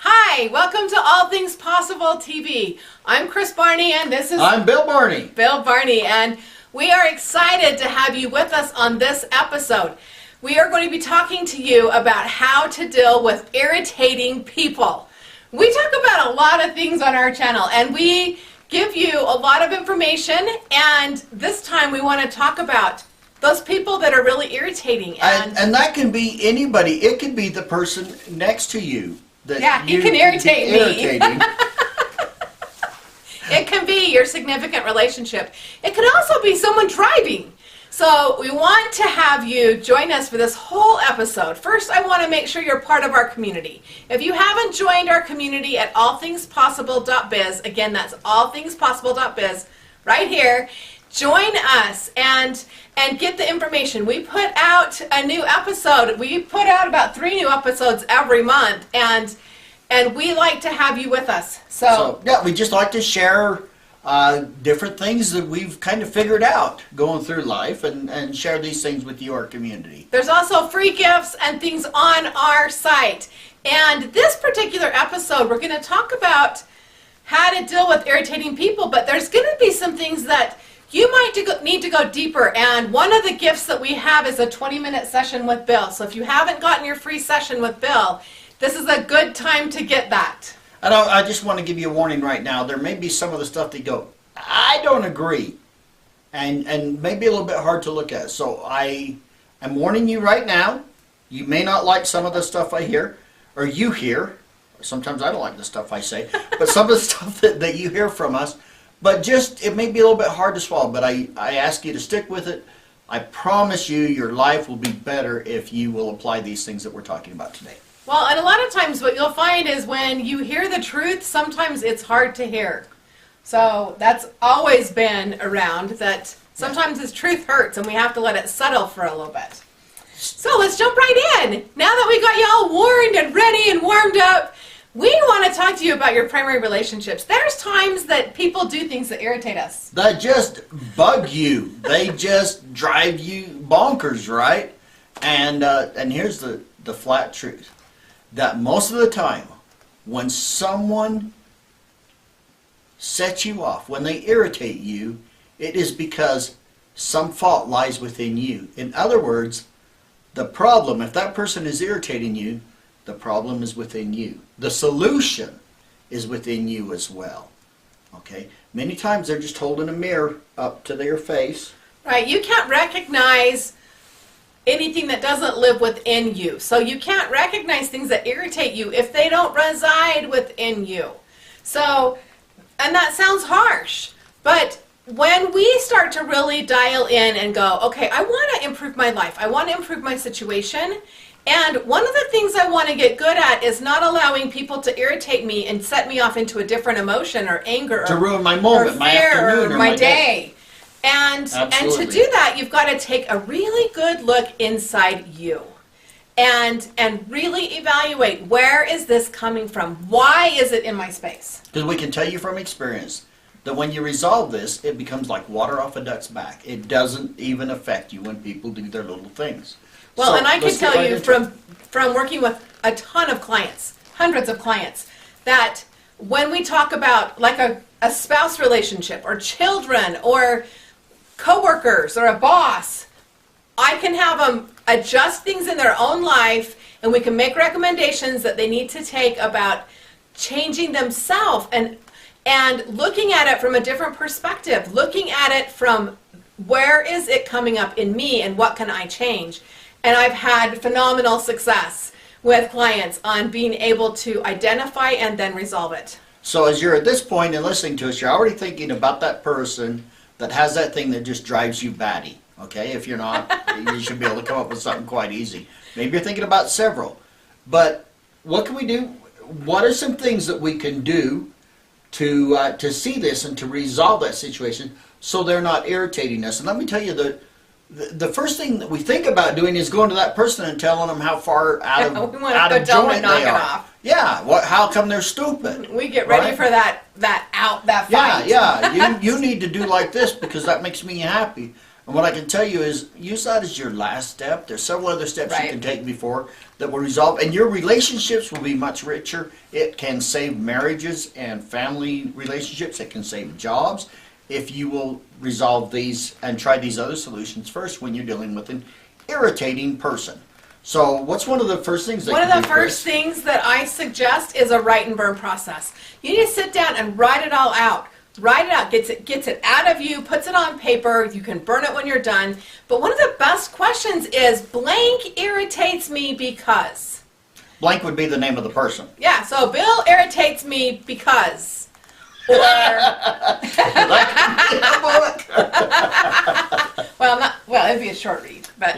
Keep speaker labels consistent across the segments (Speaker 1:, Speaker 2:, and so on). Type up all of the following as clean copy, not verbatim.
Speaker 1: Hi, welcome to All Things Possible TV. I'm Kris Barney and this is...
Speaker 2: I'm Bill Barney.
Speaker 1: Bill Barney, and we are excited to have you with us on this episode. We are going to be talking to you about how to deal with irritating people. We talk about a lot of things on our channel and we give you a lot of information, and this time we want to talk about those people that are really irritating.
Speaker 2: And that can be anybody. It could be the person next to you.
Speaker 1: Yeah, he can irritate me. It can be your significant relationship. It could also be someone driving. So we want to have you join us for this whole episode. First, I want to make sure you're part of our community. If you haven't joined our community at allthingspossible.biz, again, that's allthingspossible.biz, right here, join us and get the information. We put out a new episode. We put out about 3 new episodes every month, and we like to have you with us. So
Speaker 2: yeah, we just like to share different things that we've kind of figured out going through life and share these things with you, our community.
Speaker 1: There's also free gifts and things on our site. And this particular episode, we're going to talk about how to deal with irritating people, but there's going to be some things that you might need to go deeper, and one of the gifts that we have is a 20-minute session with Bill. So if you haven't gotten your free session with Bill, this is a good time to get that.
Speaker 2: And I just want to give you a warning right now. There may be some of the stuff that you go, I don't agree, and maybe a little bit hard to look at. So I'm warning you right now. You may not like some of the stuff I hear, or you hear. Sometimes I don't like the stuff I say, but some of the stuff that you hear from us. But just, it may be a little bit hard to swallow, but I ask you to stick with it. I promise you your life will be better if you will apply these things that we're talking about today.
Speaker 1: Well, and a lot of times what you'll find is when you hear the truth, sometimes it's hard to hear. So that's always been around, that sometimes this truth hurts and we have to let it settle for a little bit. So let's jump right in. Now that we got you all warned and ready and warmed up, we want to talk to you about your primary relationships. There's times that people do things that irritate us.
Speaker 2: That just bug you. They just drive you bonkers, right? And here's the flat truth. That most of the time, when someone sets you off, when they irritate you, it is because some fault lies within you. In other words, the problem, if that person is irritating you, the problem is within you. The solution is within you as well. Okay? Many times they're just holding a mirror up to their face.
Speaker 1: Right. You can't recognize anything that doesn't live within you. So you can't recognize things that irritate you if they don't reside within you. So, and that sounds harsh, but when we start to really dial in and go, okay, I want to improve my life. I want to improve my situation. And one of the things I want to get good at is not allowing people to irritate me and set me off into a different emotion or anger
Speaker 2: to ruin my moment,
Speaker 1: my afternoon,
Speaker 2: or
Speaker 1: my day. And to do that, you've got to take a really good look inside you and really evaluate, where is this coming from? Why is it in my space?
Speaker 2: Because we can tell you from experience that when you resolve this, it becomes like water off a duck's back. It doesn't even affect you when people do their little things.
Speaker 1: Well,
Speaker 2: so,
Speaker 1: and I can tell you from working with a ton of clients, hundreds of clients, that when we talk about like a spouse relationship or children or coworkers or a boss, I can have them adjust things in their own life, and we can make recommendations that they need to take about changing themselves and looking at it from a different perspective, looking at it from where is it coming up in me and what can I change. And I've had phenomenal success with clients on being able to identify and then resolve it.
Speaker 2: So as you're at this point and listening to us, you're already thinking about that person that has that thing that just drives you batty. Okay, if you're not, you should be able to come up with something quite easy. Maybe you're thinking about several. But what can we do? What are some things that we can do to see this and to resolve that situation so they're not irritating us? And let me tell you that the first thing that we think about doing is going to that person and telling them how far out of joint they are. Yeah, how come they're stupid?
Speaker 1: We get ready for that fight.
Speaker 2: Yeah, you need to do like this because that makes me happy. And what I can tell you is use that as your last step. There's several other steps you can take before that will resolve, and your relationships will be much richer. It can save marriages and family relationships. It can save jobs if you will resolve these and try these other solutions first when you're dealing with an irritating person. So what's one of the first things that
Speaker 1: One of the first things that I suggest is a write and burn process. You need to sit down and write it all out. Write it out, gets it out of you, puts it on paper. You can burn it when you're done. But one of the best questions is, blank irritates me because.
Speaker 2: Blank would be the name of the person.
Speaker 1: Yeah, so Bill irritates me because. Or, well, it'd be a short read, but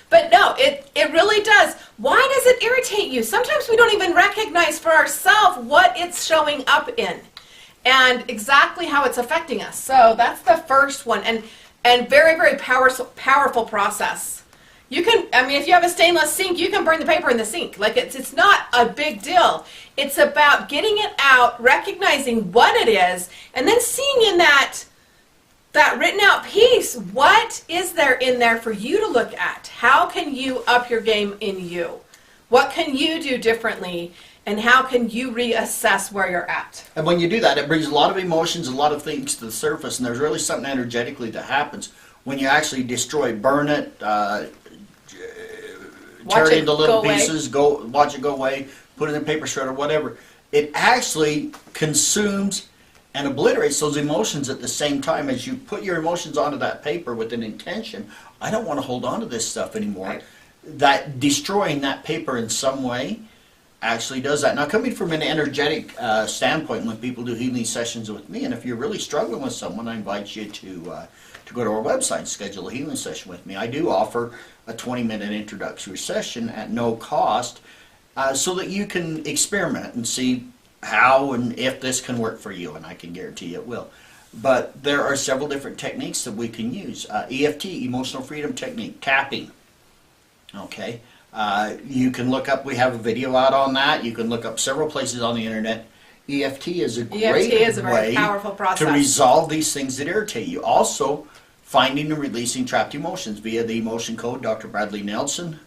Speaker 1: but no, it really does. Why does it irritate you? Sometimes we don't even recognize for ourselves what it's showing up in and exactly how it's affecting us. So that's the first one, and very, very powerful process. You can, I mean, if you have a stainless sink, you can burn the paper in the sink. Like, it's not a big deal. It's about getting it out, recognizing what it is, and then seeing in that written out piece, what is there in there for you to look at? How can you up your game in you? What can you do differently? And how can you reassess where you're at?
Speaker 2: And when you do that, it brings a lot of emotions, a lot of things to the surface, and there's really something energetically that happens when you actually destroy, burn it, tear it into little pieces, watch it go away, put it in a paper shredder, whatever. It actually consumes and obliterates those emotions at the same time as you put your emotions onto that paper with an intention. I don't want to hold on to this stuff anymore.
Speaker 1: Right.
Speaker 2: That destroying that paper in some way actually does that. Now, coming from an energetic standpoint, when people do healing sessions with me, and if you're really struggling with someone, I invite you to go to our website and schedule a healing session with me. I do offer a 20-minute introductory session at no cost so that you can experiment and see how and if this can work for you, and I can guarantee it will. But there are several different techniques that we can use. EFT, Emotional Freedom Technique, tapping. Okay. You can look up, we have a video out on that. You can look up several places on the internet. EFT is a great way to resolve these things that irritate you. Also, finding and releasing trapped emotions via the emotion code, Dr. Bradley Nelson.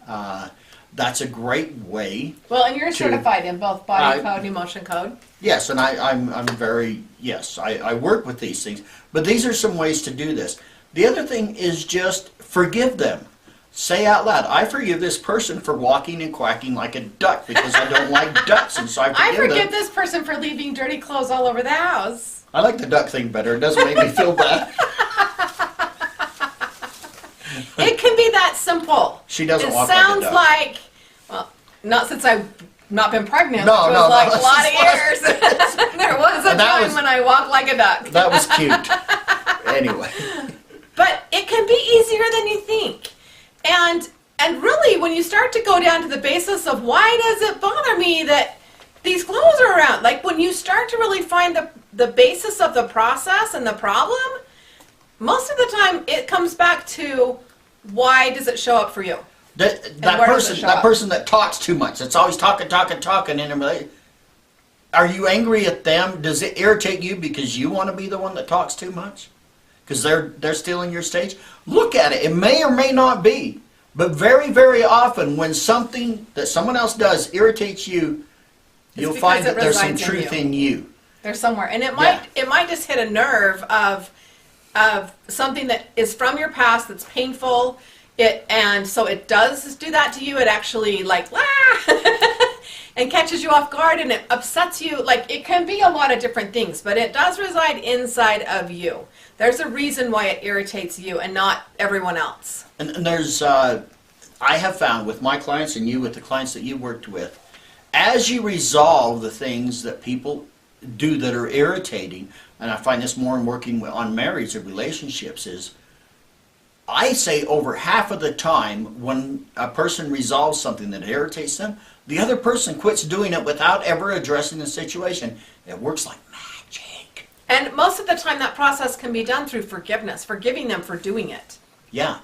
Speaker 2: That's a great way.
Speaker 1: Well, and you're certified in both body code and emotion code.
Speaker 2: Yes, and I'm very, yes, I work with these things. But these are some ways to do this. The other thing is just forgive them. Say out loud, I forgive this person for walking and quacking like a duck because I don't like ducks, and so I forgive
Speaker 1: this person for leaving dirty clothes all over the house.
Speaker 2: I like the duck thing better. It doesn't make me feel bad.
Speaker 1: It can be that simple.
Speaker 2: She doesn't walk
Speaker 1: like a duck. It sounds like, well, not since I've not been pregnant.
Speaker 2: No,
Speaker 1: it was like a lot of years. There was a time when I walked like a duck.
Speaker 2: That was cute. Anyway.
Speaker 1: But it can be easier than you think. And really, when you start to go down to the basis of why does it bother me that these clothes are around, like when you start to really find the basis of the process and the problem, most of the time it comes back to why does it show up for you?
Speaker 2: That person that talks too much, that's always talking, and are you angry at them? Does it irritate you because you want to be the one that talks too much? Because they're stealing your stage? Look at it. It may or may not be. But very, very often when something that someone else does irritates you, you'll find that there's some truth in you.
Speaker 1: There's somewhere. And it might just hit a nerve of something that is from your past that's painful. And so it does do that to you. It actually and catches you off guard, and it upsets you. Like, it can be a lot of different things, but it does reside inside of you. There's a reason why it irritates you and not everyone else.
Speaker 2: And there's, I have found with my clients and you with the clients that you worked with, as you resolve the things that people do that are irritating, and I find this more in working on marriage or relationships, is I say over half of the time when a person resolves something that irritates them, the other person quits doing it without ever addressing the situation. It works like magic.
Speaker 1: And most of the time that process can be done through forgiveness, forgiving them for doing it.
Speaker 2: Yeah.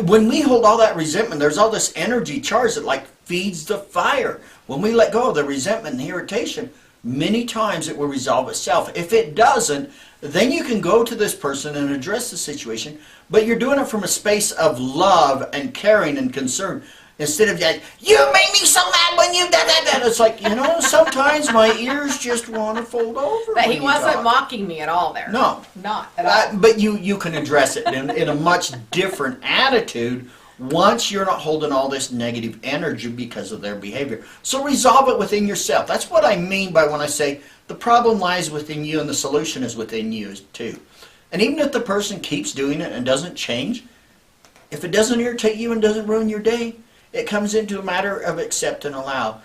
Speaker 2: When we hold all that resentment, there's all this energy charge that like feeds the fire. When we let go of the resentment and the irritation, many times it will resolve itself. If it doesn't, then you can go to this person and address the situation, but you're doing it from a space of love and caring and concern. Instead of like, you made me so mad when you that. It's like, sometimes my ears just want to fold over.
Speaker 1: But
Speaker 2: when
Speaker 1: he
Speaker 2: you
Speaker 1: wasn't
Speaker 2: talk.
Speaker 1: mocking me at all there.
Speaker 2: No.
Speaker 1: Not at all.
Speaker 2: But you can address it in a much different attitude once you're not holding all this negative energy because of their behavior. So resolve it within yourself. That's what I mean by when I say the problem lies within you and the solution is within you too. And even if the person keeps doing it and doesn't change, if it doesn't irritate you and doesn't ruin your day, it comes into a matter of accept and allow.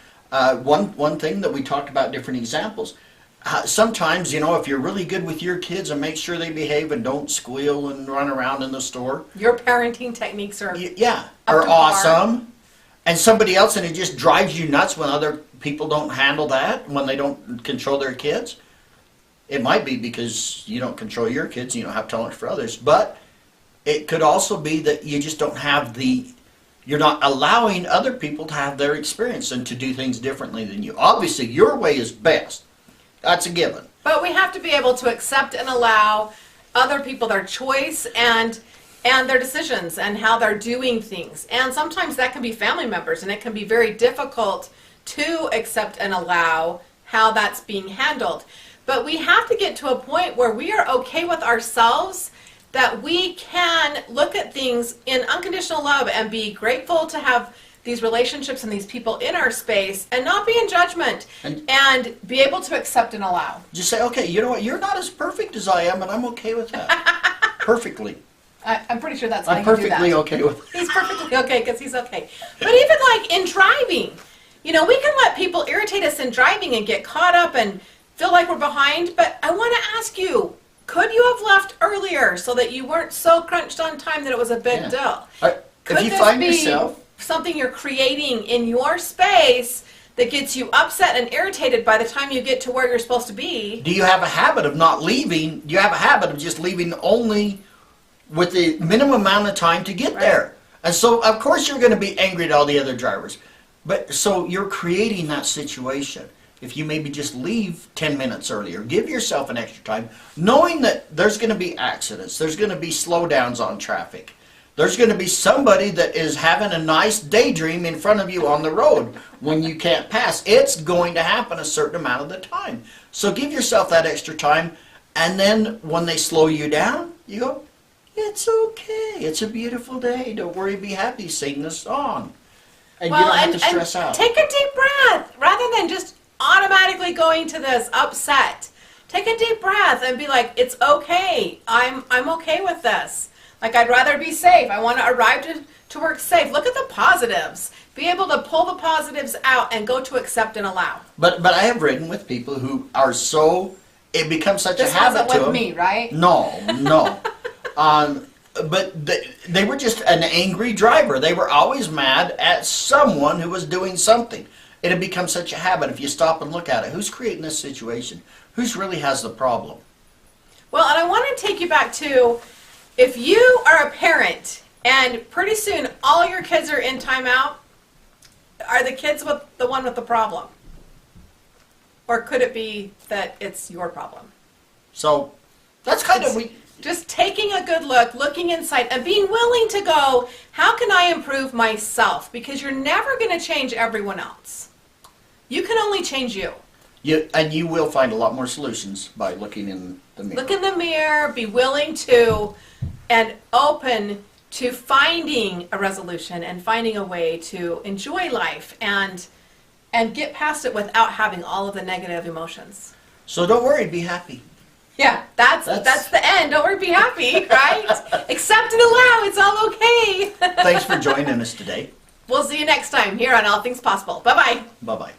Speaker 2: One thing that we talked about, different examples. Sometimes, if you're really good with your kids and make sure they behave and don't squeal and run around in the store.
Speaker 1: Your parenting techniques are
Speaker 2: are awesome. And somebody else, and it just drives you nuts when other people don't handle that, when they don't control their kids. It might be because you don't control your kids, you don't have tolerance for others. But it could also be that you just don't have you're not allowing other people to have their experience and to do things differently than you. Obviously, your way is best. That's a given.
Speaker 1: But we have to be able to accept and allow other people their choice and their decisions and how they're doing things. And sometimes that can be family members, and it can be very difficult to accept and allow how that's being handled. But we have to get to a point where we are okay with ourselves, that we can look at things in unconditional love and be grateful to have these relationships and these people in our space and not be in judgment and be able to accept and allow.
Speaker 2: Just say, okay, you know what, you're not as perfect as I am, and I'm okay with that. Perfectly.
Speaker 1: I'm pretty sure that's how
Speaker 2: I'm
Speaker 1: you do that.
Speaker 2: perfectly okay with it.
Speaker 1: He's perfectly okay because he's okay. But even like in driving, we can let people irritate us in driving and get caught up and feel like we're behind. But I want to ask you, could you have left earlier so that you weren't so crunched on time that it was a big deal?
Speaker 2: If you find yourself
Speaker 1: something you're creating in your space that gets you upset and irritated by the time you get to where you're supposed to be?
Speaker 2: Do you have a habit of not leaving? Do you have a habit of just leaving only with the minimum amount of time to get there? And so, of course, you're going to be angry at all the other drivers. But so you're creating that situation. If you maybe just leave 10 minutes earlier, give yourself an extra time, knowing that there's going to be accidents, there's going to be slowdowns on traffic. There's going to be somebody that is having a nice daydream in front of you on the road when you can't pass. It's going to happen a certain amount of the time. So give yourself that extra time, and then when they slow you down, you go, it's okay. It's a beautiful day. Don't worry, be happy. Sing the song. And you don't have to stress out.
Speaker 1: Take a deep breath rather than just automatically going to this upset. Take a deep breath and be like, it's okay. I'm okay with this. Like, I'd rather be safe. I want to arrive to work safe. Look at the positives. Be able to pull the positives out and go to accept and allow.
Speaker 2: But I have ridden with people who are so, it becomes such a habit to them.
Speaker 1: This wasn't with me, right?
Speaker 2: No. But they were just an angry driver. They were always mad at someone who was doing something. It had become such a habit. If you stop and look at it, who's creating this situation? Who's really has the problem? Well,
Speaker 1: and I want to take you back to, if you are a parent and pretty soon all your kids are in timeout, are the kids the one with the problem? Or could it be that it's your problem?
Speaker 2: So that's kind of...
Speaker 1: Just taking a good look, looking inside, and being willing to go, how can I improve myself? Because you're never going to change everyone else. You can only change you.
Speaker 2: And you will find a lot more solutions by looking in the mirror.
Speaker 1: Look in the mirror, be willing to, and open to finding a resolution and finding a way to enjoy life and get past it without having all of the negative emotions.
Speaker 2: So don't worry, be happy.
Speaker 1: Yeah, that's the end. Don't worry, be happy, right? Accept and allow. It's all okay.
Speaker 2: Thanks for joining us today.
Speaker 1: We'll see you next time here on All Things Possible. Bye-bye.
Speaker 2: Bye-bye.